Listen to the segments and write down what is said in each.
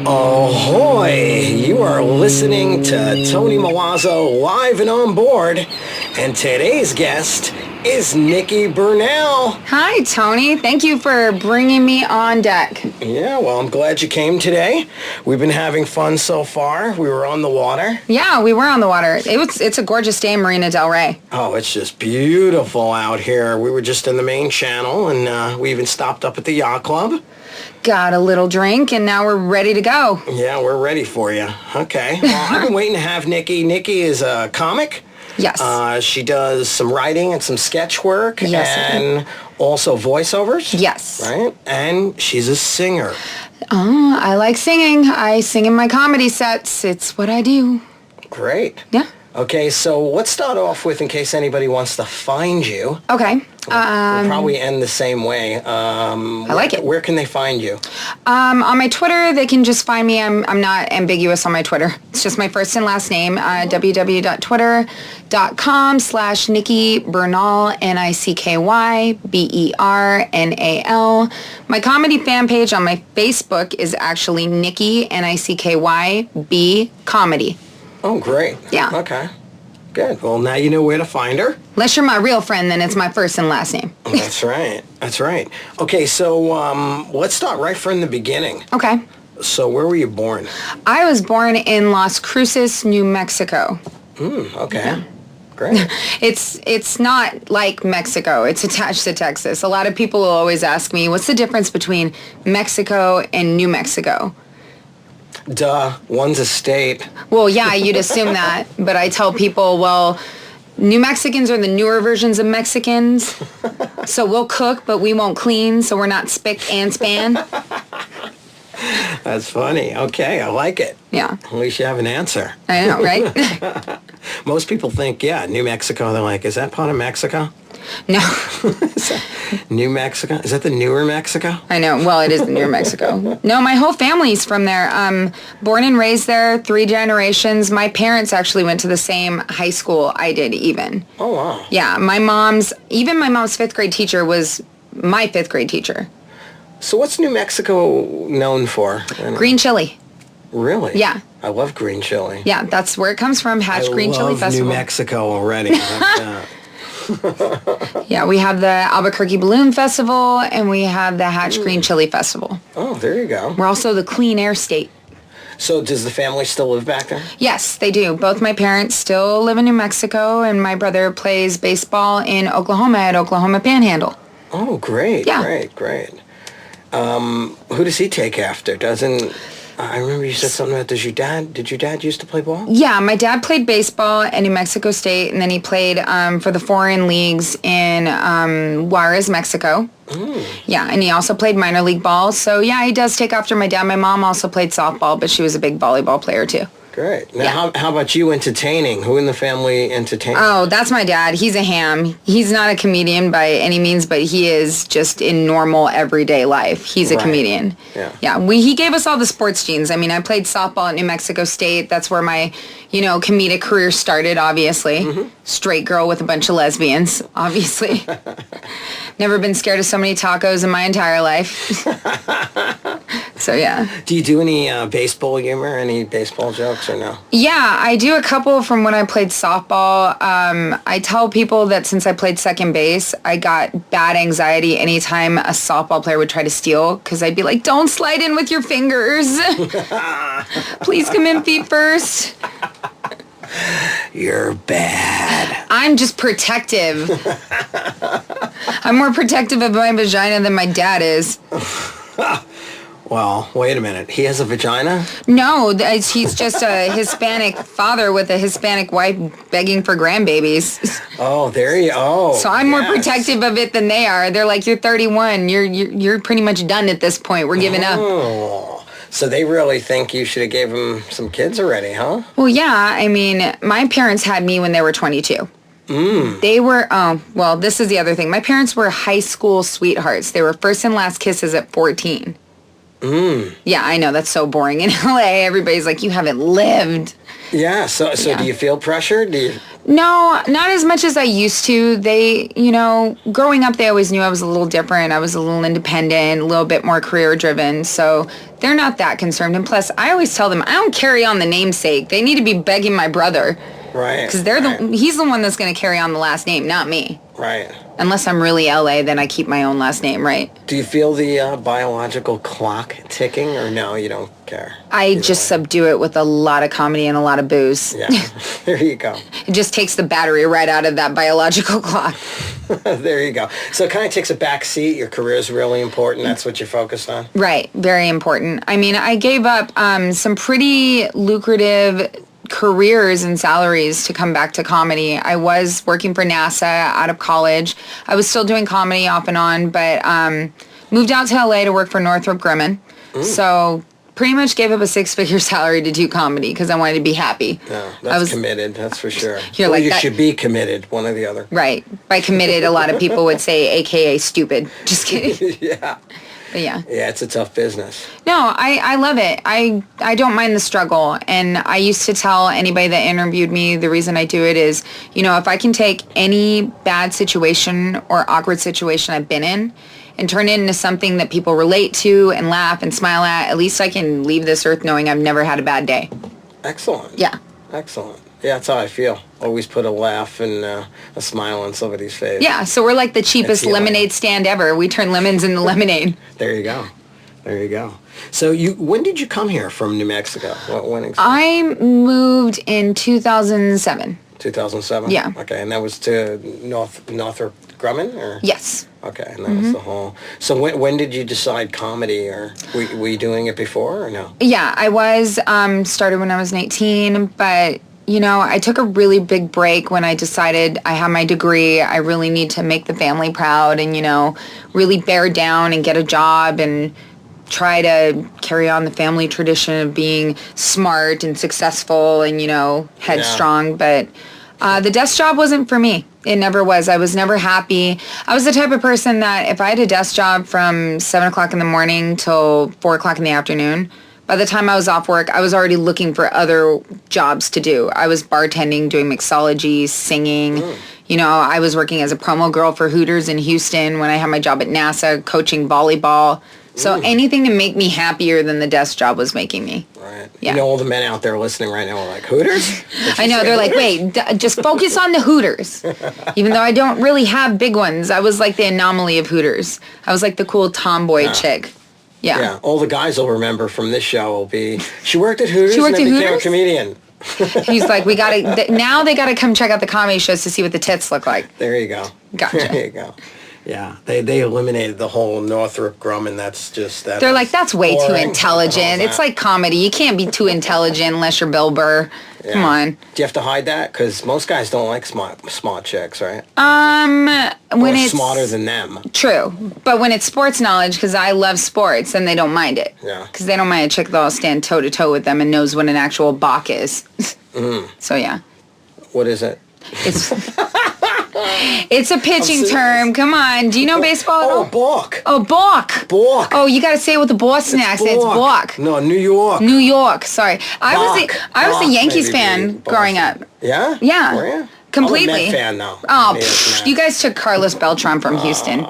Ahoy! You are listening to Tony Milazzo live and on board, and today's guest is Nicky Bernal. Hi, Tony. Thank you for bringing me on deck. Yeah, well, I'm glad you came today. We've been having fun so far. We were on the water. Yeah, we were on the water. It's a gorgeous day in Marina del Rey. Oh, it's just beautiful out here. We were just in the main channel, and we even stopped up at the yacht club. Got a little drink, and now we're ready to go. Yeah, we're ready for you. Okay. Well, I've been waiting to have Nicky. Nicky is a comic. Yes. She does some writing and some sketch work. Yes. And also voiceovers. Yes. Right? And she's a singer. Oh, I like singing. I sing in my comedy sets. It's what I do. Great. Yeah. Okay, so let's start off with, in case anybody wants to find you. Okay. We'll probably end the same way. I like it. Where can they find you? On my Twitter, they can just find me. I'm not ambiguous on my Twitter. It's just my first and last name, www.twitter.com/Nicky Bernal, NICKYBERNAL. My comedy fan page on my Facebook is actually Nicky, NICKYB Comedy. Oh, great. Yeah. Okay. Good. Well, now you know where to find her. Unless you're my real friend, then it's my first and last name. That's right. That's right. Okay, so let's start right from the beginning. Okay. So where were you born? I was born in Las Cruces, New Mexico. Okay. Yeah. Great. It's not like Mexico. It's attached to Texas. A lot of people will always ask me, what's the difference between Mexico and New Mexico? Duh. One's a state. Well, yeah, you'd assume that. But I tell people, well, New Mexicans are the newer versions of Mexicans. So we'll cook, but we won't clean, so we're not spick and span. That's funny. Okay, I like it. Yeah. At least you have an answer. I know, right? Most people think, yeah, New Mexico. They're like, is that part of Mexico? No. New Mexico? Is that the newer Mexico? I know. Well, it is the newer Mexico. No, my whole family's from there. Born and raised there, 3 generations. My parents actually went to the same high school I did even. Oh, wow. Yeah, my mom's 5th grade teacher was my 5th grade teacher. So what's New Mexico known for? Green chili. Really? Yeah. I love green chili. Yeah, that's where it comes from, Hatch Green Chili Festival. New Mexico already. Yeah, we have the Albuquerque Balloon Festival, and we have the Hatch Green Chili Festival. Oh, there you go. We're also the clean air state. So does the family still live back there? Yes, they do. Both my parents still live in New Mexico, and my brother plays baseball in Oklahoma at Oklahoma Panhandle. Oh, great. Yeah. Great. Who does he take after? I remember you said something about, did your dad used to play ball? Yeah, my dad played baseball at New Mexico State, and then he played for the foreign leagues in Juarez, Mexico. Yeah, and he also played minor league ball. So, yeah, he does take after my dad. My mom also played softball, but she was a big volleyball player, too. Great. Now, how about you entertaining? Who in the family entertains? Oh, that's my dad. He's a ham. He's not a comedian by any means, but he is just in normal everyday life. He's a comedian. Yeah. He gave us all the sports genes. I mean, I played softball at New Mexico State. That's where my, comedic career started, obviously. Mm-hmm. Straight girl with a bunch of lesbians, obviously. Never been scared of so many tacos in my entire life. So, yeah. Do you do any baseball humor, any baseball jokes or no? Yeah, I do a couple from when I played softball. I tell people that since I played second base, I got bad anxiety anytime a softball player would try to steal, because I'd be like, don't slide in with your fingers. Please come in feet first. You're bad. I'm just protective. I'm more protective of my vagina than my dad is. Well, wait a minute. He has a vagina? No, he's just a Hispanic father with a Hispanic wife begging for grandbabies. Oh, there you go. So I'm more protective of it than they are. They're like, you're 31. You're pretty much done at this point. We're giving up. So they really think you should have gave him some kids already, huh? Well, yeah. I mean, my parents had me when they were 22. They were, this is the other thing. My parents were high school sweethearts. They were first and last kisses at 14. Yeah, I know. That's so boring in LA. Everybody's like, you haven't lived. Yeah. So do you feel pressured? No, not as much as I used to. They, growing up, they always knew I was a little different. I was a little independent, a little bit more career driven. So they're not that concerned. And plus, I always tell them, I don't carry on the namesake. They need to be begging my brother. Right. Because he's the one that's going to carry on the last name, not me. Right. Unless I'm really LA, then I keep my own last name, right? Do you feel the biological clock ticking, or no, you don't care? I just subdue it with a lot of comedy and a lot of booze. Yeah, there you go. It just takes the battery right out of that biological clock. There you go. So it kind of takes a back seat. Your career is really important. That's what you're focused on? Right, very important. I mean, I gave up some pretty lucrative careers and salaries to come back to comedy. I was working for NASA out of college. I was still doing comedy off and on, but moved out to LA to work for Northrop Grumman. So pretty much gave up a 6-figure salary to do comedy because I wanted to be happy. Yeah, that's committed, that's for sure. You're like, you should be committed, one or the other. Right. By committed, a lot of people would say AKA stupid. Just kidding. Yeah. But yeah. Yeah, it's a tough business. No, I love it. I don't mind the struggle. And I used to tell anybody that interviewed me, the reason I do it is, if I can take any bad situation or awkward situation I've been in and turn it into something that people relate to and laugh and smile at least I can leave this earth knowing I've never had a bad day. Excellent. Yeah. Excellent. Yeah, that's how I feel. Always put a laugh and a smile on somebody's face. Yeah, so we're like the cheapest lemonade stand ever. We turn lemons into lemonade. There you go. There you go. So when did you come here from New Mexico? When exactly? I moved in 2007. 2007? Yeah. Okay, and that was to Northrop Grumman? Or? Yes. Okay, and that was the whole... So when did you decide comedy, or were you doing it before, or no? Yeah, I was, started when I was 19, but... I took a really big break when I decided I have my degree. I really need to make the family proud and, really bear down and get a job and try to carry on the family tradition of being smart and successful and, headstrong. Yeah. But the desk job wasn't for me. It never was. I was never happy. I was the type of person that if I had a desk job from 7 o'clock in the morning till 4 o'clock in the afternoon, by the time I was off work, I was already looking for other jobs to do. I was bartending, doing mixology, singing. I was working as a promo girl for Hooters in Houston when I had my job at NASA, coaching volleyball. So anything to make me happier than the desk job was making me. Right. Yeah. All the men out there listening right now are like, Hooters? I know. They're like, wait, just focus on the Hooters. Even though I don't really have big ones. I was like the anomaly of Hooters. I was like the cool tomboy chick. Yeah. Yeah. All the guys will remember from this show will be, she worked at Hooters she worked and then at became Hooters? a comedian. He's like, now they gotta come check out the comedy shows to see what the tits look like. There you go. Gotcha. There you go. Yeah, they eliminated the whole Northrop Grumman. That's just that. They're like, that's way too intelligent. It's that? like comedy. You can't be too intelligent unless you're Bill Burr. Yeah. Come on. Do you have to hide that? Because most guys don't like smart chicks, right? When or it's smarter than them. True, but when it's sports knowledge, because I love sports, then they don't mind it. Yeah. Because they don't mind a chick that'll stand toe to toe with them and knows what an actual balk is. So yeah. What is it? It's a pitching term. Come on. Do you know baseball at all? Balk. Oh, balk. Balk. Oh, you got to say it with the Boston accent. It's balk. No, New York. New York. Sorry. I was a Yankees fan growing up. Yeah? Yeah. Were you? Completely. I'm a Met fan now. Oh, you guys took Carlos Beltran from Houston.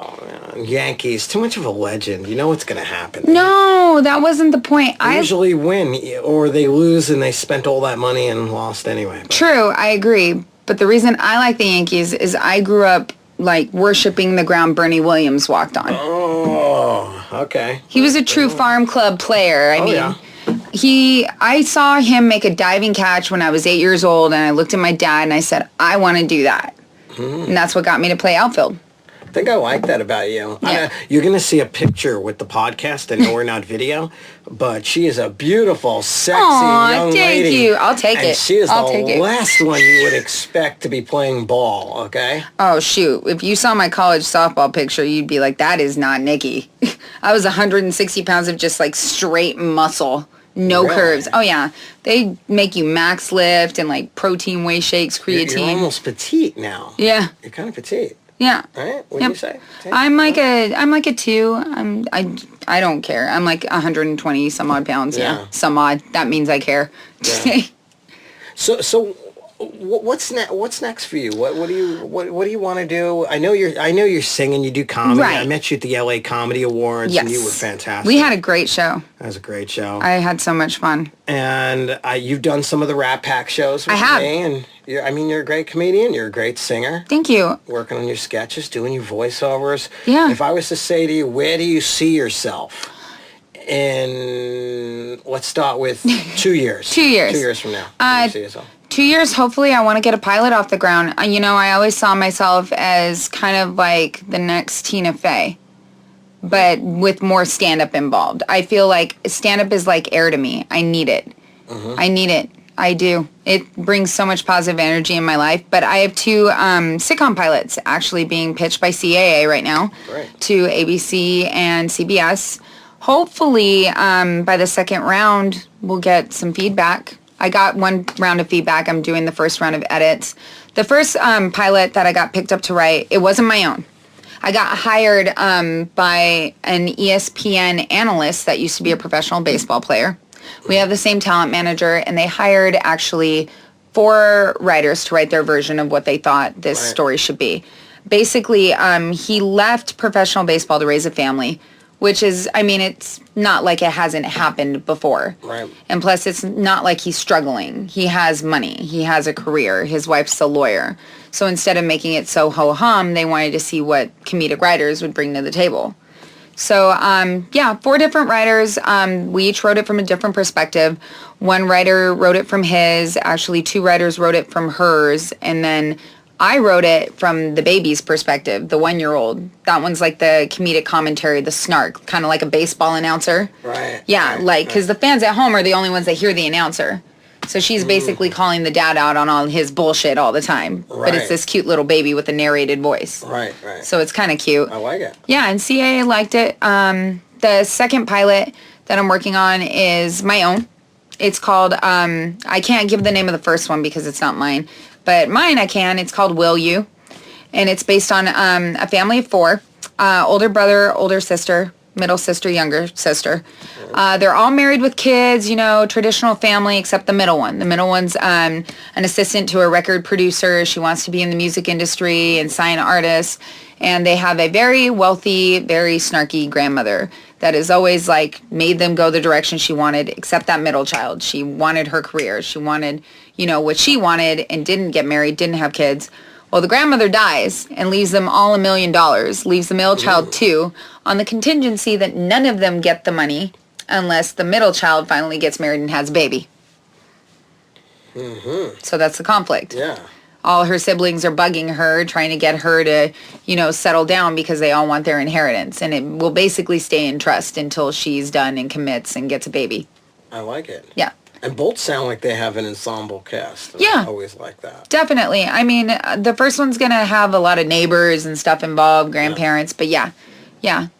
Yankees, too much of a legend. You know what's going to happen. No, that wasn't the point. They usually win, or they lose and they spent all that money and lost anyway. But. True, I agree. But the reason I like the Yankees is I grew up like worshiping the ground Bernie Williams walked on. Oh, okay. He was a true farm club player. I mean, I saw him make a diving catch when I was 8 years old, and I looked at my dad and I said, I want to do that. And that's what got me to play outfield. I think I like that about you. Yeah. You're going to see a picture with the podcast. I know we're not video, but she is a beautiful, sexy young lady. Thank you. I'll take it. She is the last one you would expect to be playing ball, okay? Oh, shoot. If you saw my college softball picture, you'd be like, that is not Nikki. I was 160 pounds of just like straight muscle. No curves. Oh, yeah. They make you max lift and like protein whey shakes, creatine. You're almost petite now. Yeah. You're kind of petite. Yeah. Right? What do you say? I'm like a 2. I don't care. I'm like 120 some odd pounds. Yeah. Some odd. That means I care. Yeah. So what's next for you? What do you want to do? I know you're singing. You do comedy. Right. I met you at the LA Comedy Awards, yes. and you were fantastic. We had a great show. That was a great show. I had so much fun. And you've done some of the Rat Pack shows with I have. me, and you're a great comedian. You're a great singer. Thank you. Working on your sketches, doing your voiceovers. Yeah. If I was to say to you, where do you see yourself in, let's start with 2 years. 2 years. 2 years from now. Where do you see yourself? 2 years, hopefully, I want to get a pilot off the ground. I always saw myself as kind of like the next Tina Fey, but with more stand-up involved. I feel like stand-up is like air to me. I need it. Mm-hmm. I need it. I do. It brings so much positive energy in my life. But I have 2 sitcom pilots actually being pitched by CAA right now to ABC and CBS. Hopefully, by the second round, we'll get some feedback. I got 1 round of feedback. I'm doing the first round of edits. The first pilot that I got picked up to write, it wasn't my own. I got hired by an ESPN analyst that used to be a professional baseball player. We have the same talent manager, and they hired actually 4 writers to write their version of what they thought this story should be. Basically, he left professional baseball to raise a family, which is, it's not like it hasn't happened before. Right. And plus, it's not like he's struggling. He has money. He has a career. His wife's a lawyer. So instead of making it so ho-hum, they wanted to see what comedic writers would bring to the table. So, 4 different writers. We each wrote it from a different perspective. 1 writer wrote it from his. Actually, 2 writers wrote it from hers. And then I wrote it from the baby's perspective, the 1-year-old. That one's like the comedic commentary, the snark, kind of like a baseball announcer. Right. Yeah, because the fans at home are the only ones that hear the announcer. So she's basically calling the dad out on all his bullshit all the time. Right. But it's this cute little baby with a narrated voice. Right. So it's kind of cute. I like it. Yeah, and CAA liked it. The second pilot that I'm working on is my own. It's called, I can't give the name of the first one because it's not mine. But mine I can. It's called Will You. And it's based on a family of 4. Older brother, older sister, middle sister, younger sister. They're all married with kids, traditional family, except the middle one. The middle one's an assistant to a record producer. She wants to be in the music industry and sign artists. And they have a very wealthy, very snarky grandmother that has always made them go the direction she wanted, except that middle child. She wanted her career. She wanted, what she wanted and didn't get married, didn't have kids. Well, the grandmother dies and leaves them all $1 million, leaves the middle child 2, on the contingency that none of them get the money unless the middle child finally gets married and has a baby. Mm-hmm. So that's the conflict. Yeah. All her siblings are bugging her, trying to get her to, settle down because they all want their inheritance. And it will basically stay in trust until she's done and commits and gets a baby. I like it. Yeah. And both sound like they have an ensemble cast. Yeah. I always like that. Definitely. The first one's going to have a lot of neighbors and stuff involved, grandparents. But yeah,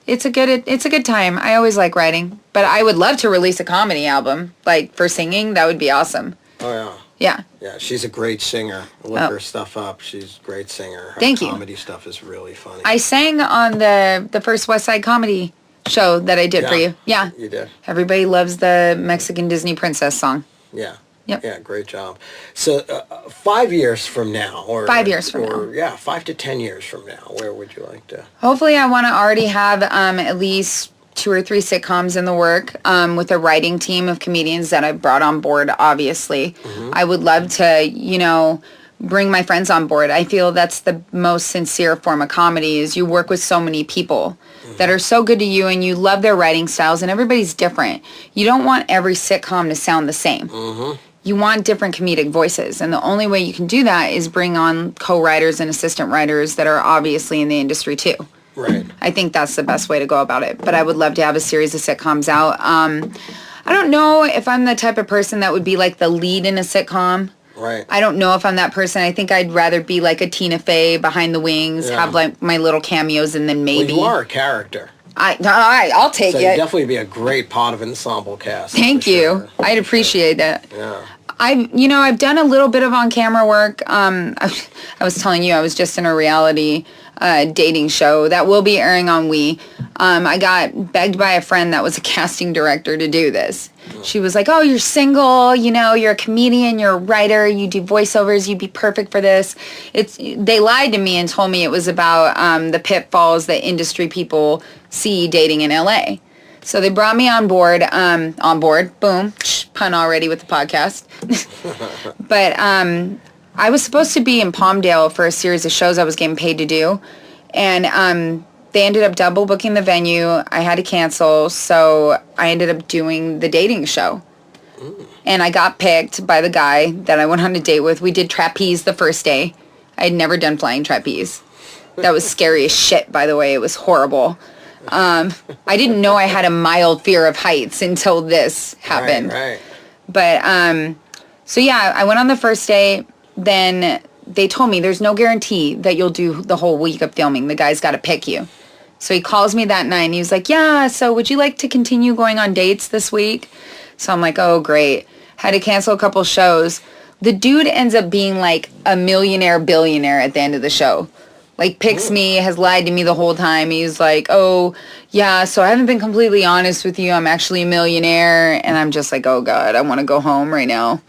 it's a good time. I always like writing. But I would love to release a comedy album, for singing. That would be awesome. Oh, yeah. Yeah. Yeah, she's a great singer. Look her stuff up. She's a great singer. Her Thank you. comedy stuff is really funny. I sang on the first West Side Comedy show that I did for you. Yeah. You did. Everybody loves the Mexican Disney princess song. Yeah. Yep. Yeah, great job. So 5 years from now, or 5 years from now. Yeah, 5 to 10 years from now, where would you like to? Hopefully I want to already have at least 2 or 3 sitcoms in the work with a writing team of comedians that I've brought on board, obviously. Mm-hmm. I would love to, bring my friends on board. I feel that's the most sincere form of comedy is you work with so many people that are so good to you and you love their writing styles and everybody's different. You don't want every sitcom to sound the same. Mm-hmm. You want different comedic voices. And the only way you can do that is bring on co-writers and assistant writers that are obviously in the industry too. Right. I think that's the best way to go about it. But I would love to have a series of sitcoms out. I don't know if I'm the type of person that would be the lead in a sitcom. Right. I don't know if I'm that person. I think I'd rather be a Tina Fey behind the wings, have my little cameos, and then maybe. Well, you are a character. I'll take so it. So you'd definitely be a great part of an ensemble cast. Thank you. Sure. I'd appreciate that. Yeah. I've done a little bit of on-camera work. I was telling you, I was just in a reality dating show that will be airing on We. I got begged by a friend that was a casting director to do this. She was like, oh, you're single, you're a comedian, you're a writer, you do voiceovers, you'd be perfect for this. They lied to me and told me it was about the pitfalls that industry people see dating in LA. So they brought me on board, boom, pun already with the podcast. But I was supposed to be in Palmdale for a series of shows I was getting paid to do. And they ended up double booking the venue. I had to cancel, so I ended up doing the dating show. And I got picked by the guy that I went on a date with. We did trapeze the first day. I had never done flying trapeze. That was scary as shit, by the way. It was horrible. I didn't know I had a mild fear of heights until this happened. Right. But, so yeah, I went on the first day. Then they told me there's no guarantee that you'll do the whole week of filming. The guy's got to pick you. So he calls me that night and he was like, yeah, so would you like to continue going on dates this week? So I'm like, oh, great. Had to cancel a couple shows. The dude ends up being like a millionaire billionaire at the end of the show. Like, picks me, has lied to me the whole time. He's like, oh, yeah, so I haven't been completely honest with you. I'm actually a millionaire. And I'm just like, oh, God, I want to go home right now.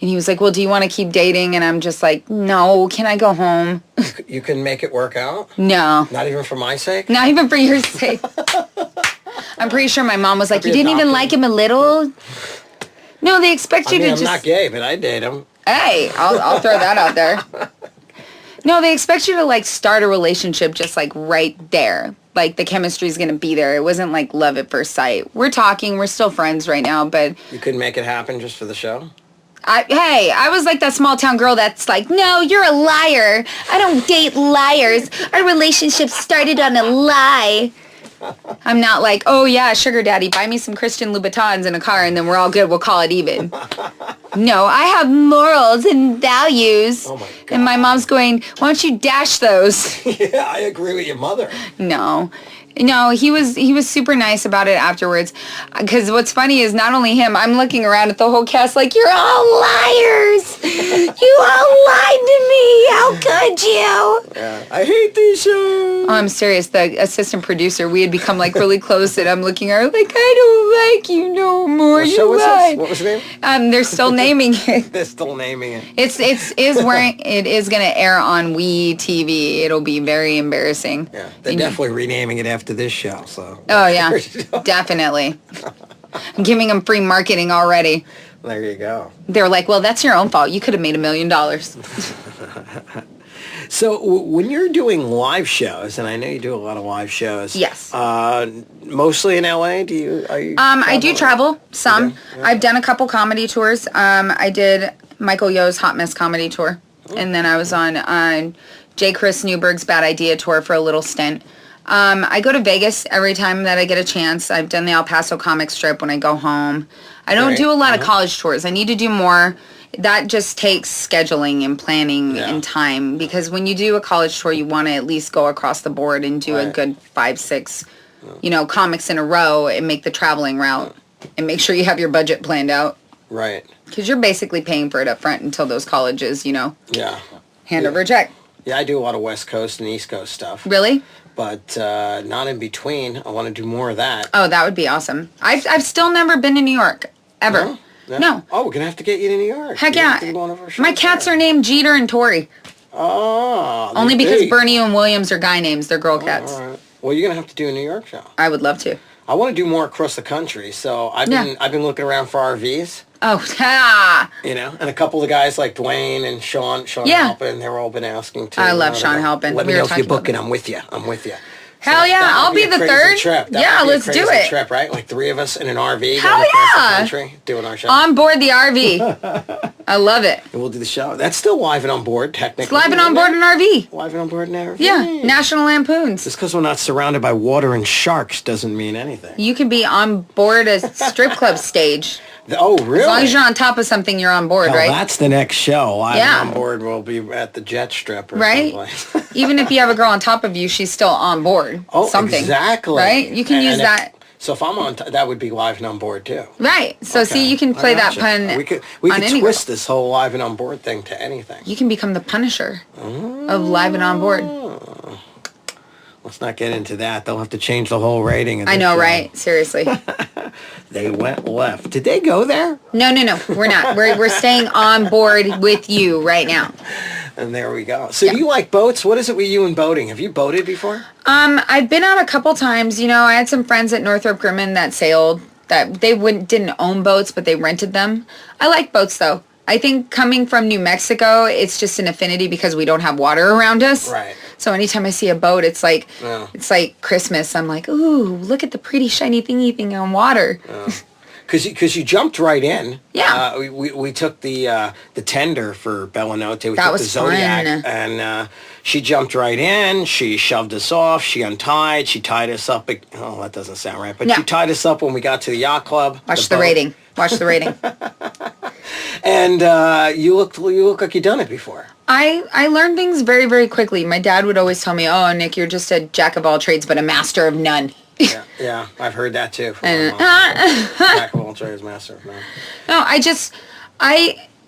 And he was like, well, do you want to keep dating? And I'm just like, no, can I go home? You can make it work out? No. Not even for my sake? Not even for your sake. I'm pretty sure my mom was like, you didn't even like him a little? No, they expect you to just... I'm not gay, but I date him. Hey, I'll throw that out there. No, they expect you to, like, start a relationship just, like, right there. Like, the chemistry's going to be there. It wasn't, like, love at first sight. We're talking. We're still friends right now, but... You couldn't make it happen just for the show? I was like that small town girl that's like, no, you're a liar. I don't date liars. Our relationship started on a lie. I'm not like, oh yeah, sugar daddy, buy me some Christian Louboutins in a car and then we're all good. We'll call it even. No, I have morals and values. Oh my God. And my mom's going, why don't you dash those? Yeah, I agree with your mother. No, he was super nice about it afterwards. Because what's funny is not only him, I'm looking around at the whole cast like, you're all liars. You all lied to me. How could you? Yeah, I hate these shows. Oh, I'm serious. The assistant producer, we had become like really close, and I'm looking at her like, I don't like you no more. What show was this? What was the name? They're still naming it. They're still naming it. It is going to air on We TV. It'll be very embarrassing. Yeah, they're definitely renaming it after this show. So. Oh yeah, definitely. I'm giving them free marketing already. There you go. They're like, well, that's your own fault. You could have made $1 million. So when you're doing live shows, and I know you do a lot of live shows. Yes. Mostly in LA. I do travel some. Okay. Yeah. I've done a couple comedy tours. I did Michael Yo's Hot Mess comedy tour, and then I was on J. Chris Newberg's Bad Idea tour for a little stint. I go to Vegas every time that I get a chance. I've done the El Paso comic strip when I go home. I don't do a lot of college tours. I need to do more. That just takes scheduling and planning and time, because when you do a college tour, you want to at least go across the board and do a good 5-6, comics in a row and make the traveling route and make sure you have your budget planned out. Right. Because you're basically paying for it up front until those colleges, hand over a check. Yeah, I do a lot of West Coast and East Coast stuff. Really? But not in between. I want to do more of that. Oh, that would be awesome. I've still never been to New York, ever. No. Oh, we're going to have to get you to New York. Heck yeah. My cats are named Jeter and Tori. Oh. Only because Bernie and Williams are guy names. They're girl cats. All right. Well, you're going to have to do a New York show. I would love to. I want to do more across the country, so I've been looking around for RVs. Oh, and a couple of guys like Dwayne and Sean Halpin, they've all been asking too. I love Sean Halpin. Let me know if you're booking. I'm with you. Hell yeah, I'll be the third. Yeah, let's do it. Trip, right? Like 3 of us in an RV. Hell yeah. The country, doing our show. On board the RV. I love it. And we'll do the show. That's still live and on board, technically. It's live and on board an RV. Live and on board an RV. Yeah, National Lampoons. Just because we're not surrounded by water and sharks doesn't mean anything. You can be on board a strip club stage. Oh, really? As long as you're on top of something, you're on board, right? That's the next show. Live and on board will be at the jet strip or someplace. Even if you have a girl on top of you, she's still on board. Oh, something. Exactly. Right? You can use that. So if I'm on, that would be live and on board too. Right. So see, you can play that pun. We could twist this whole live and on board thing to anything. You can become the Punisher of live and on board. Let's not get into that. They'll have to change the whole rating. I know, right? Seriously. They went left. Did they go there? No. We're not. We're staying on board with you right now. And there we go. So do you like boats? What is it with you and boating? Have you boated before? I've been out a couple times. You know, I had some friends at Northrop Grumman that sailed. That they didn't own boats, but they rented them. I like boats though. I think coming from New Mexico, it's just an affinity because we don't have water around us. Right. So anytime I see a boat, it's like Christmas. I'm like, ooh, look at the pretty shiny thingy thing on water. Because you jumped right in. Yeah. We took the tender for Bellanote. We that took was the Zodiac, fun. and she jumped right in. She shoved us off. She untied. She tied us up. Oh, that doesn't sound right. But she tied us up when we got to the yacht club. Watch the rating. And you look like you've done it before. I learned things very, very quickly. My dad would always tell me, "Oh, Nick, you're just a jack of all trades, but a master of none." Yeah, I've heard that too. From jack of all trades, master of none. No,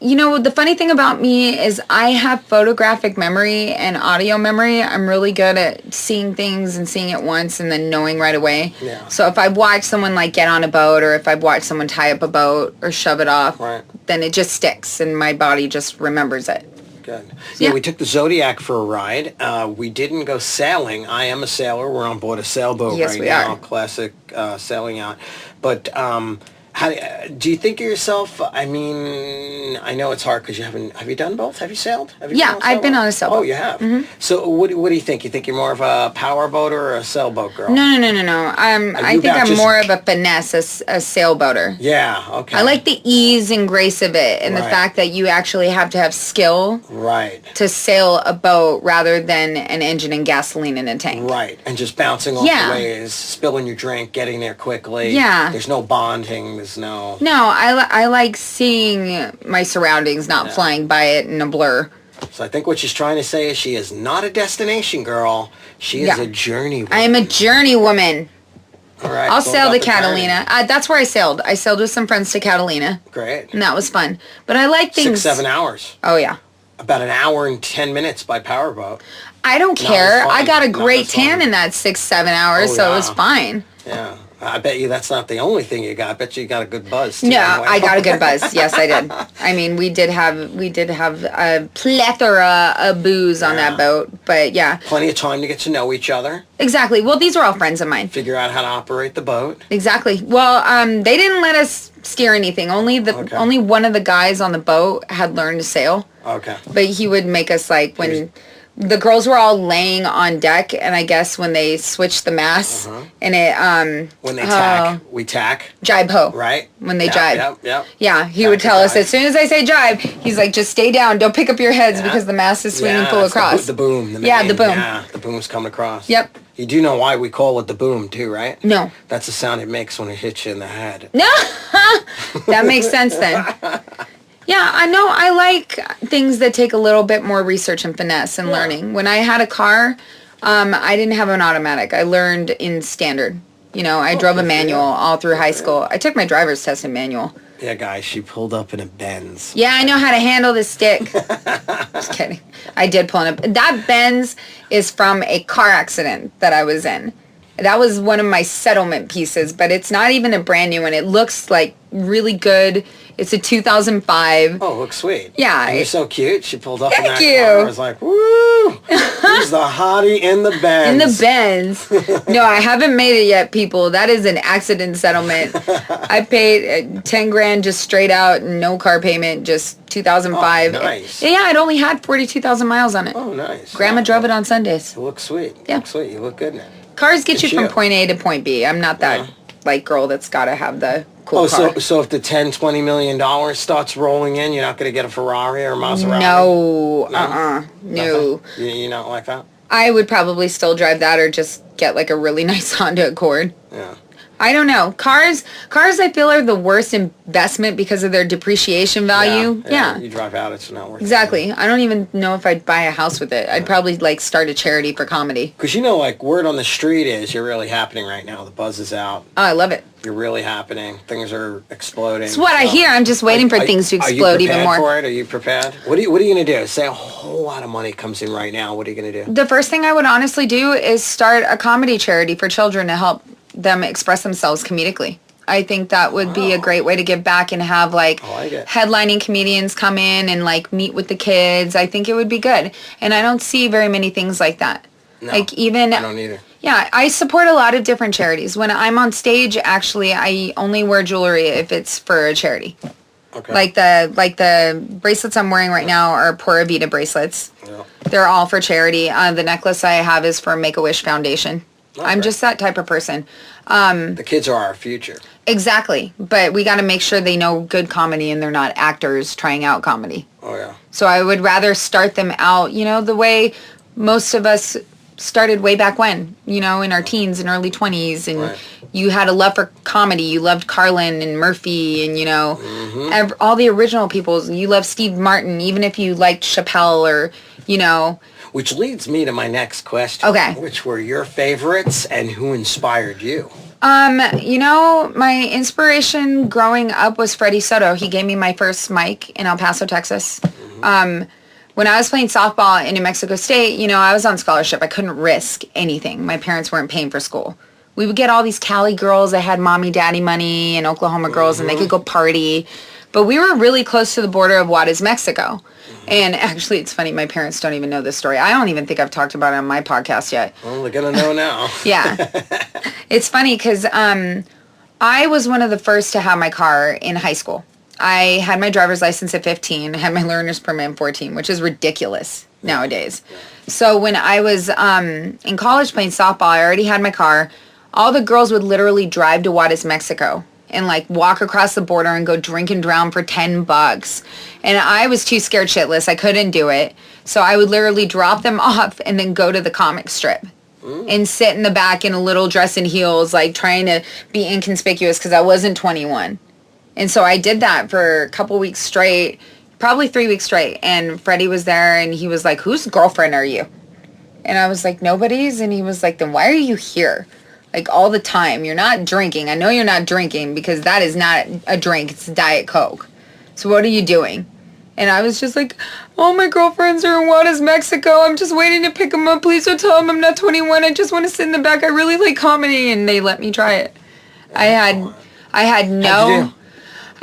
you know, the funny thing about me is I have photographic memory and audio memory. I'm really good at seeing things and seeing it once and then knowing right away. Yeah. So if I've watched someone like get on a boat or if I've watched someone tie up a boat or shove it off, then it just sticks and my body just remembers it. Good. Yeah, we took the Zodiac for a ride. We didn't go sailing. I am a sailor. We're on board a sailboat right now. Classic sailing yacht. But how do you think of yourself? I mean, I know it's hard because you haven't. Have you done both? Have you sailed? I've been on a sailboat. Oh, you have. Mm-hmm. So what do you think? You think you're more of a power boater or a sailboat girl? No. I think I'm more of a finesse, a sailboater. Yeah. Okay. I like the ease and grace of it, and the fact that you actually have to have skill. Right. To sail a boat rather than an engine and gasoline in a tank. Right. And just bouncing off the waves, spilling your drink, getting there quickly. Yeah. There's no bonding. No, I like seeing my surroundings, not flying by it in a blur. So I think what she's trying to say is she is not a destination girl. She is a journey woman. I am a journey woman. All right. I'll sail to Catalina. That's where I sailed. I sailed with some friends to Catalina. Great. And that was fun. But I like things... 6-7 hours. Oh, yeah. About an hour and 10 minutes by powerboat. I don't care. I got a great tan in that 6-7 hours, so it was fine. Yeah. I bet you that's not the only thing you got. I bet you got a good buzz too. No, I got a good buzz. Yes, I did. I mean, we did have a plethora of booze on that boat, but yeah. Plenty of time to get to know each other. Exactly. Well, these are all friends of mine. Figure out how to operate the boat. Exactly. Well, they didn't let us steer anything. Only one of the guys on the boat had learned to sail. Okay. But he would make us when the girls were all laying on deck, and I guess when they switched the masts, and it when they tack, we tack. Jibe ho. Right. When they jibe. Yep. Yeah, he would tell us as soon as I say jibe, he's like, just stay down, don't pick up your heads because the mast is swinging full across. The boom. The boom. Yeah, the boom's coming across. Yep. You do know why we call it the boom too, right? No. That's the sound it makes when it hits you in the head. No. That makes sense then. Yeah, I know. I like things that take a little bit more research and finesse and learning. When I had a car, I didn't have an automatic. I learned in standard. You know, I drove a manual all through high school. I took my driver's test in manual. Yeah, guys, she pulled up in a Benz. Yeah, I know how to handle the stick. Just kidding. I did pull in a... That Benz is from a car accident that I was in. That was one of my settlement pieces, but it's not even a brand new one. It looks like really good. It's a 2005. Oh, looks sweet. Yeah. And you're so cute. She pulled up in that Thank you. car. I was like, woo! Who's the hottie in the Benz? In the Benz. No, I haven't made it yet, people. That is an accident settlement. I paid 10 grand just straight out, no car payment, just 2005. Oh, nice. Yeah, it only had 42,000 miles on it. Oh, nice. Grandma drove it on Sundays. It looks sweet. Yeah. Looks sweet. You look good in it. Cars get you from point A to point B. I'm not that girl that's got to have the cool car. So if the $10-20 million starts rolling in, you're not going to get a Ferrari or a Maserati? No. No. You not like that? I would probably still drive that or just get like a really nice Honda Accord. Yeah. I don't know. Cars I feel are the worst investment because of their depreciation value. Yeah. You drive out, it's not worth it. Exactly. I don't even know if I'd buy a house with it. I'd probably like start a charity for comedy. Because like word on the street is you're really happening right now. The buzz is out. Oh, I love it. You're really happening. Things are exploding. It's what I hear. I'm just waiting for things to explode even more. Are you prepared? What are you going to do? Say a whole lot of money comes in right now. What are you going to do? The first thing I would honestly do is start a comedy charity for children to help them express themselves comedically. I think that would be a great way to give back and have headlining comedians come in and like meet with the kids. I think it would be good. And I don't see very many things like that. No, I don't either. Yeah, I support a lot of different charities. When I'm on stage, actually, I only wear jewelry if it's for a charity. Okay. Like the bracelets I'm wearing right now are Pura Vida bracelets. Yeah. They're all for charity. The necklace I have is for Make-A-Wish Foundation. Okay. I'm just that type of person. The kids are our future. Exactly. But we got to make sure they know good comedy and they're not actors trying out comedy. Oh, yeah. So I would rather start them out, the way most of us started way back when, in our teens and early 20s. And you had a love for comedy. You loved Carlin and Murphy and, all the original people. You loved Steve Martin, even if you liked Chappelle or, Which leads me to my next question. Okay. Which were your favorites and who inspired you? My inspiration growing up was Freddie Soto. He gave me my first mic in El Paso, Texas. Mm-hmm. When I was playing softball in New Mexico State, I was on scholarship. I couldn't risk anything. My parents weren't paying for school. We would get all these Cali girls that had mommy, daddy money and Oklahoma girls, and they could go party. But we were really close to the border of Juarez, Mexico. And actually, it's funny, my parents don't even know this story. I don't even think I've talked about it on my podcast yet. Well, they're going to know now. Yeah. It's funny because I was one of the first to have my car in high school. I had my driver's license at 15, had my learner's permit at 14, which is ridiculous nowadays. So when I was in college playing softball, I already had my car. All the girls would literally drive to Juarez, Mexico, and like walk across the border and go drink and drown for $10. And I was too scared shitless. I couldn't do it. So I would literally drop them off and then go to the comic strip and sit in the back in a little dress and heels, like trying to be inconspicuous because I wasn't 21. And so I did that for a couple weeks straight, probably 3 weeks straight. And Freddie was there and he was like, "Whose girlfriend are you?" And I was like, "Nobody's." And he was like, "Then why are you here? Like all the time. You're not drinking. I know you're not drinking because that is not a drink. It's Diet Coke. So what are you doing?" And I was just like, "All my girlfriends are in Juarez, Mexico. I'm just waiting to pick them up. Please don't tell them I'm not 21. I just want to sit in the back. I really like comedy." And they let me try it. I had no... How'd you do?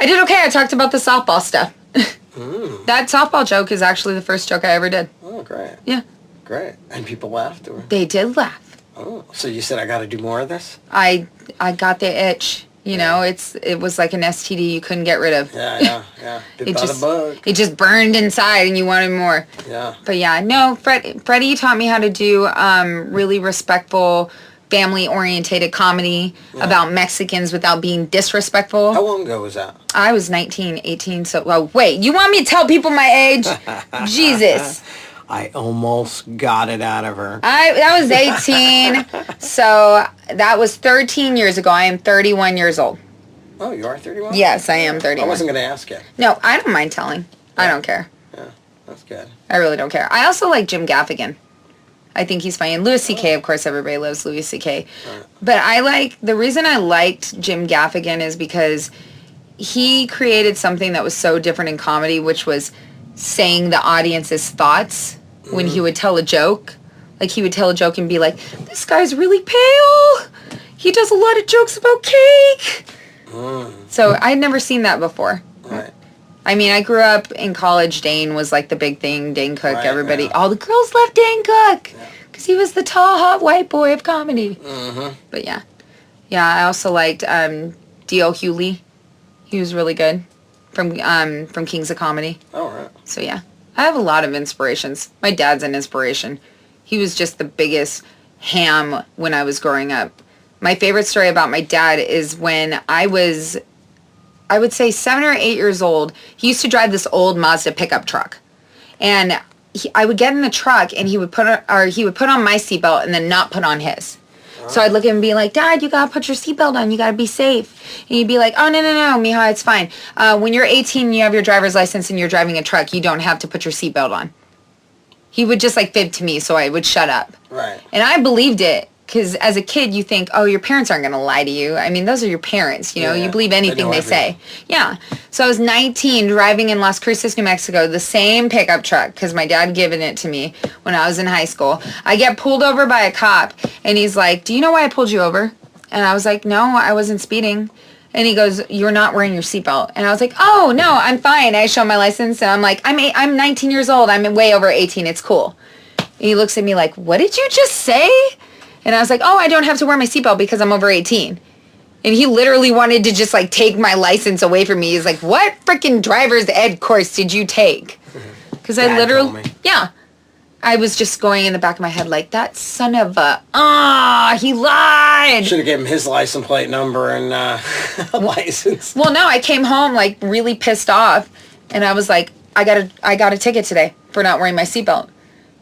I did okay. I talked about the softball stuff. That softball joke is actually the first joke I ever did. Oh, great. Yeah. Great. And people laughed? Or? They did laugh. Oh, so you said I got to do more of this? I got the itch. It was like an STD you couldn't get rid of. Yeah. Bit by the bug. It just burned inside and you wanted more. Yeah. But yeah, no, Freddie taught me how to do really respectful, family-orientated comedy about Mexicans without being disrespectful. How long ago was that? I was 19, 18, so... Well, wait, you want me to tell people my age? Jesus. I almost got it out of her. That was 18, so that was 13 years ago. I am 31 years old. Oh, you are 31? Yes, I am 31. I wasn't going to ask you. No, I don't mind telling. Yeah. I don't care. Yeah, that's good. I really don't care. I also like Jim Gaffigan. I think he's funny. And Louis C.K., of course, everybody loves Louis C.K. Right. But the reason I liked Jim Gaffigan is because he created something that was so different in comedy, which was saying the audience's thoughts when he would tell a joke. Like, he would tell a joke and be like, "This guy's really pale. He does a lot of jokes about cake." So I had never seen that before. Right. I mean, I grew up in college. Dane was like the big thing. Dane Cook, right, everybody. Yeah. All the girls loved Dane Cook because he was the tall, hot white boy of comedy. Mm-hmm. But yeah. Yeah, I also liked D.O. Hewley. He was really good from Kings of Comedy. Oh, right. So yeah. I have a lot of inspirations. My dad's an inspiration. He was just the biggest ham when I was growing up. My favorite story about my dad is when I was, I would say 7 or 8 years old. He used to drive this old Mazda pickup truck. And I would get in the truck and he would put on my seatbelt and then not put on his. So I'd look at him and be like, Dad, you gotta put your seatbelt on. You gotta be safe. And he'd be like, oh, no, Mija, it's fine. When you're 18 and you have your driver's license and you're driving a truck, you don't have to put your seatbelt on. He would just like fib to me, so I would shut up. Right. And I believed it. Because as a kid, you think, oh, your parents aren't going to lie to you. I mean, those are your parents, you know. You believe anything they say. Yeah. So I was 19 driving in Las Cruces, New Mexico, the same pickup truck because my dad given it to me when I was in high school. I get pulled over by a cop, and he's like, do you know why I pulled you over? And I was like, no, I wasn't speeding. And he goes, you're not wearing your seatbelt. And I was like, oh, no, I'm fine. I show my license, and I'm like, I'm 19 years old. I'm way over 18. It's cool. And he looks at me like, what did you just say? And I was like, oh, I don't have to wear my seatbelt because I'm over 18. And he literally wanted to just, like, take my license away from me. He's like, what freaking driver's ed course did you take? Because I literally, I was just going in the back of my head like, that son of a, he lied. Should have given him his license plate number and license. Well, no, I came home, like, really pissed off. And I was like, I got a ticket today for not wearing my seatbelt.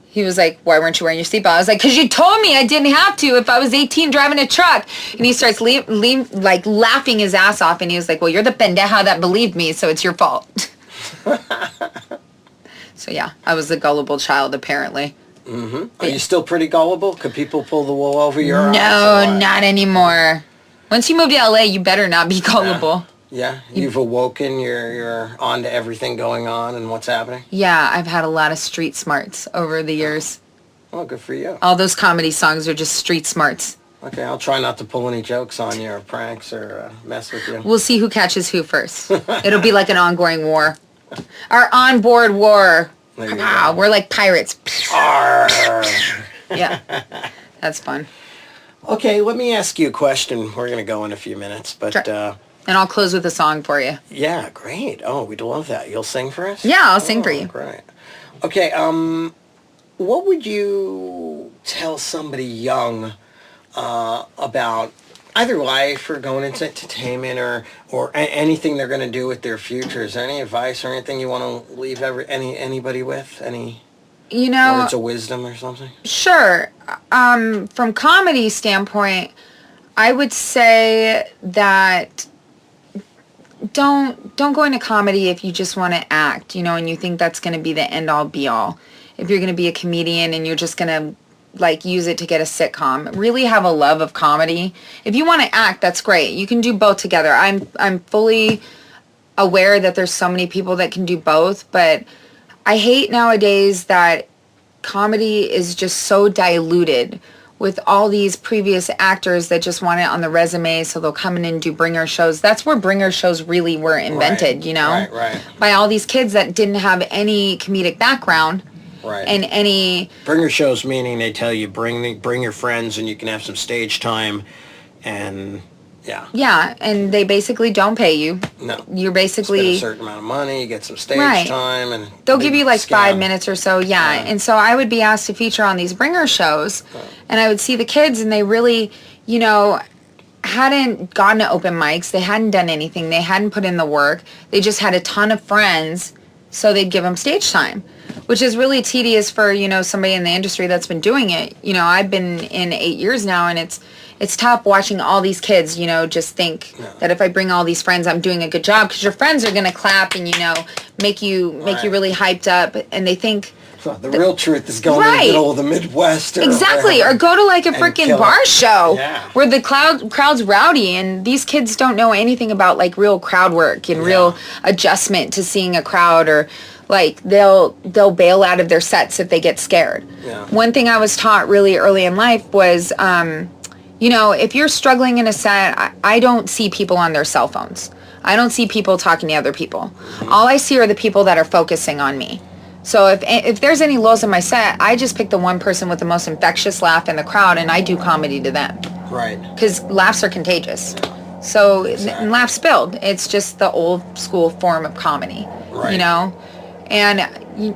He was like, why weren't you wearing your seatbelt? I was like, because you told me I didn't have to if I was 18 driving a truck. And he starts like laughing his ass off. And he was like, well, you're the pendeja that believed me, so it's your fault. So, yeah, I was the gullible child, apparently. Mm-hmm. Are you still pretty gullible? Could people pull the wool over your eyes? No, not anymore. Once you move to LA, you better not be gullible. Yeah, you've awoken, you're on to everything going on and what's happening? Yeah, I've had a lot of street smarts over the years. Oh, good for you. All those comedy songs are just street smarts. Okay, I'll try not to pull any jokes on you or pranks or mess with you. We'll see who catches who first. It'll be like an ongoing war. Our onboard war. We're like pirates. Yeah, that's fun. Okay, let me ask you a question. We're going to go in a few minutes, but... Sure. And I'll close with a song for you. Yeah, great. Oh, we'd love that. You'll sing for us? Yeah, I'll sing for you. Great. Okay, what would you tell somebody young about either life or going into entertainment or anything they're going to do with their future? Is there any advice or anything you want to leave anybody with? Any words of wisdom or something? Sure. From comedy standpoint, I would say that don't go into comedy if you just want to act, and you think that's going to be the end all be all. If you're going to be a comedian and you're just going to like use it to get a sitcom, really have a love of comedy. If you want to act, that's great. You can do both together. I'm fully aware that there's so many people that can do both, but I hate nowadays that comedy is just so diluted with all these previous actors that just want it on the resume, so they'll come in and do bringer shows. That's where bringer shows really were invented, Right. By all these kids that didn't have any comedic background. Right. And any... Bringer shows meaning they tell you bring your friends and you can have some stage time and... Yeah. Yeah, and they basically don't pay you. No. You're basically... Spend a certain amount of money, you get some stage time, and... They'll give you like 5 minutes or so, yeah. And so I would be asked to feature on these bringer shows, and I would see the kids, and they really, hadn't gone to open mics. They hadn't done anything. They hadn't put in the work. They just had a ton of friends, so they'd give them stage time, which is really tedious for, somebody in the industry that's been doing it. I've been in 8 years now, and it's tough watching all these kids, just think that if I bring all these friends, I'm doing a good job, because your friends are going to clap and, make you really hyped up, and they think... So the real truth is going in the middle of the Midwest. Exactly, or go to like a freaking bar show where the crowd's rowdy, and these kids don't know anything about like real crowd work and real adjustment to seeing a crowd, or... Like, they'll bail out of their sets if they get scared. Yeah. One thing I was taught really early in life was... if you're struggling in a set, I don't see people on their cell phones. I don't see people talking to other people. All I see are the people that are focusing on me. So if there's any lows in my set, I just pick the one person with the most infectious laugh in the crowd, and I do comedy to them. Right. Because laughs are contagious. So laughs build. It's just the old school form of comedy. Right. And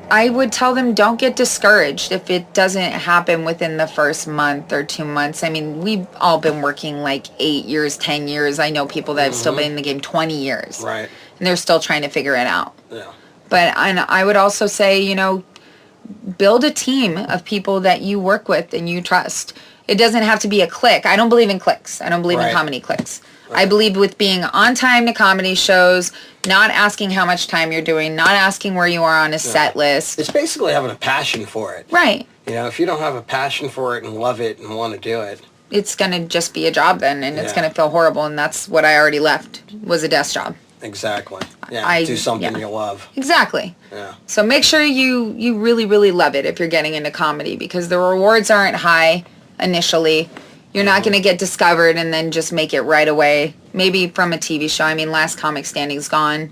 I would tell them, don't get discouraged if it doesn't happen within the first month or 2 months. I mean, we've all been working like 8 years, 10 years. I know people that have still been in the game 20 years. Right. And they're still trying to figure it out. Yeah. But I would also say, build a team of people that you work with and you trust. It doesn't have to be a click. I don't believe in clicks. I don't believe in comedy clicks. Right. I believe with being on time to comedy shows, not asking how much time you're doing, not asking where you are on a set list. It's basically having a passion for it. Right. You know, if you don't have a passion for it and love it and want to do it, it's going to just be a job then, and it's going to feel horrible, and that's what I already left, was a desk job. Exactly. Yeah, do something you love. Exactly. Yeah. So make sure you really, really love it if you're getting into comedy, because the rewards aren't high initially. You're not going to get discovered and then just make it right away. Maybe from a TV show. I mean, Last Comic Standing's gone.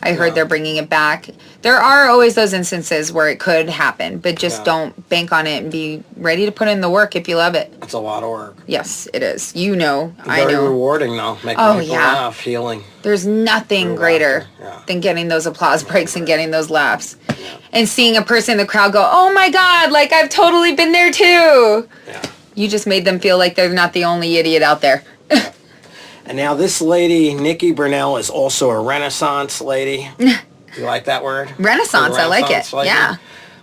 I heard they're bringing it back. There are always those instances where it could happen, but just don't bank on it and be ready to put in the work if you love it. It's a lot of work. Yes, it is. You know, I know. Very rewarding, though. Making people laugh, healing. There's nothing greater than getting those applause breaks and getting those laughs. Yeah. And seeing a person in the crowd go, oh my God, like I've totally been there too. Yeah. You just made them feel like they're not the only idiot out there. And now this lady, Nicky Bernal, is also a Renaissance lady. You like that word? Renaissance, I like it. Lady. Yeah.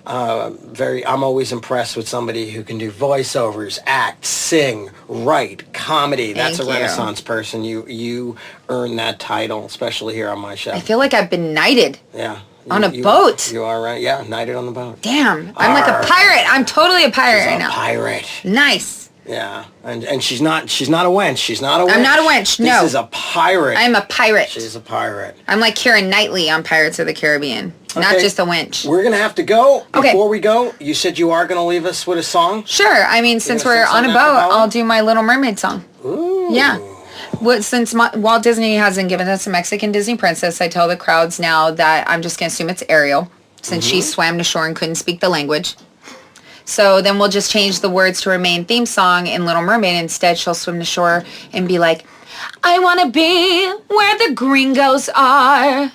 I'm always impressed with somebody who can do voiceovers, act, sing, write, comedy. That's a Renaissance person. You earn that title, especially here on my show. I feel like I've been knighted. Yeah. On a boat. You are right. Yeah, knighted on the boat. Damn. I'm like a pirate. I'm totally a pirate right now. She's a pirate. Nice. Yeah, and she's not a wench. She's not a wench. I'm not a wench, no. This is a pirate. I'm a pirate. She's a pirate. I'm like Keira Knightley on Pirates of the Caribbean. Okay. Not just a wench. We're going to have to go. Before we go, you said you are going to leave us with a song? Sure. I mean, since we're on a boat, I'll do my Little Mermaid song. Ooh. Yeah. Since Walt Disney hasn't given us a Mexican Disney princess, I tell the crowds now that I'm just going to assume it's Ariel, since she swam to shore and couldn't speak the language. So then we'll just change the words to her main theme song in Little Mermaid. Instead, she'll swim to shore and be like, I want to be where the gringos are.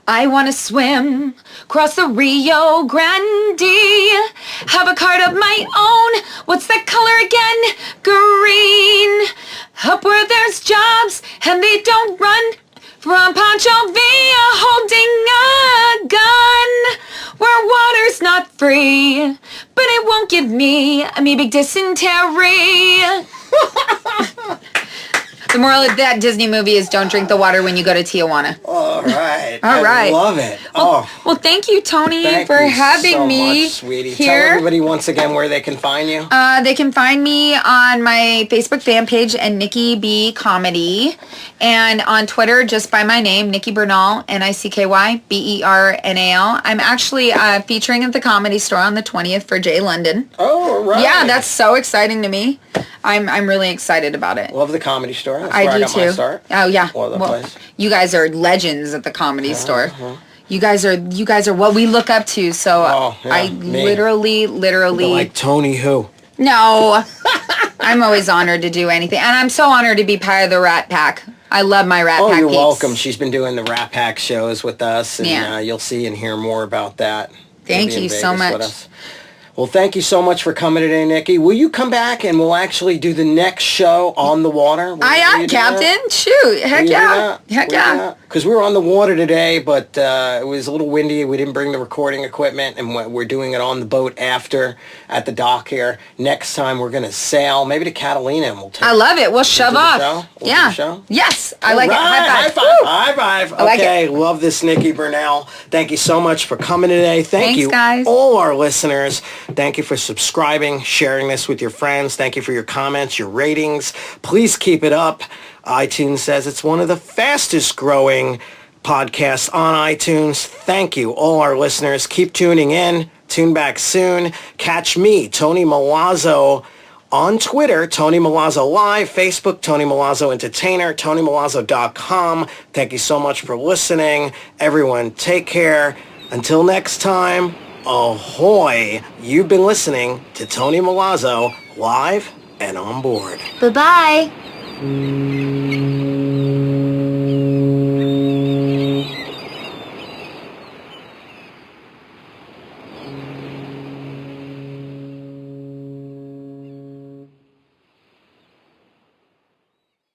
I want to swim across the Rio Grande. Have a card of my own. What's that color again? Green. Up where there's jobs and they don't run from Pancho Villa holding a gun. Where water's not free, but it won't give me a big dysentery. The moral of that Disney movie is don't drink the water when you go to Tijuana. All right. All right. I love it. Well, thank you, Tony, for having me much, sweetie. here. Tell everybody once again where they can find you. They can find me on my Facebook fan page and Nicky B Comedy, and on Twitter just by my name, Nicky Bernal, NickeyBernal. I'm actually featuring at the Comedy Store on the 20th for Jay London. Oh, right. Yeah, that's so exciting to me. I'm really excited about it. Love the Comedy Store. That's I where do I got too. my start. Oh yeah. Place. You guys are legends at the Comedy Store. You guys are what we look up to. So I literally. Like Tony who? No. I'm always honored to do anything, and I'm so honored to be part of the Rat Pack. I love my Rat Pack. Oh, you're peeps. welcome. She's been doing the Rat Pack shows with us, and you'll see and hear more about that. Thank you so much. Well, thank you so much for coming today, Nicky. Will you come back and we'll actually do the next show on the water? I am, Captain. Shoot. Heck yeah. Heck yeah. Because we were on the water today, but it was a little windy. We didn't bring the recording equipment, and we're doing it on the boat after at the dock here. Next time, we're going to sail, maybe to Catalina, and we'll take I love it. We'll shove off. We'll do the show? Yes. I like it. High five. High five. Okay. I like it. Love this, Nicky Bernal. Thank you so much for coming today. Thanks, you, guys. All our listeners. Thank you for subscribing, sharing this with your friends. Thank you for your comments, your ratings. Please keep it up. iTunes says it's one of the fastest growing podcasts on iTunes. Thank you, all our listeners. Keep tuning in. Tune back soon. Catch me, Tony Milazzo, on Twitter, Tony Milazzo Live, Facebook, Tony Milazzo Entertainer, TonyMilazzo.com. Thank you so much for listening. Everyone, take care. Until next time, ahoy. You've been listening to Tony Milazzo Live and On Board. Bye-bye.